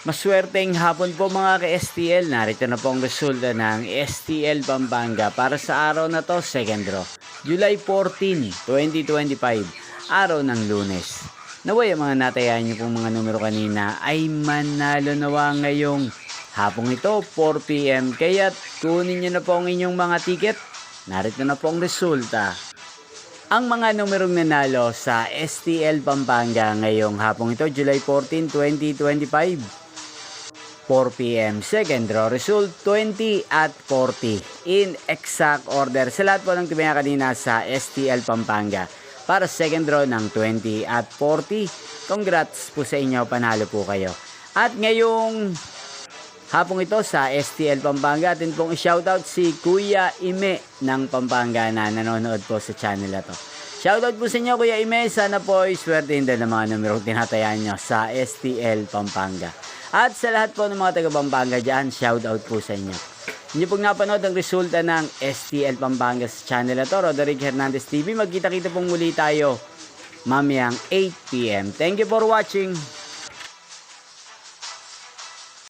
Maswerteng hapon po mga ka-STL. Narito na po ang resulta ng STL Pampanga para sa araw na to, second draw. July 14, 2025, araw ng Lunes. Naway ang mga natayaan niyo pong mga numero kanina ay manalo nawa ngayong hapong ito, 4 PM. Kaya kunin niyo na po ang inyong mga ticket. Narito na po ang resulta. Ang mga numerong nanalo sa STL Pampanga ngayong hapong ito, July 14, 2025. 4 PM. Second draw result 20 at 40 in exact order sa lahat po ng tumaya kanina sa STL Pampanga para second draw ng 20 at 40. Congrats po sa inyo, panalo po kayo. At ngayong hapong ito sa STL Pampanga, atin pong i-shoutout si Kuya Ime ng Pampanga na nanonood po sa channel na to. Shoutout po sa inyo Kuya Ime, sana po ay swertein din ng mga numerong tinatayan nyo sa STL Pampanga. At sa lahat po ng mga taga Pampanga dyan, shoutout po sa inyo. Hindi pong napanood ang resulta ng STL Pampanga sa channel na to, Roderick Hernandez TV. Magkita-kita pong muli tayo mamayang 8 PM. Thank you for watching.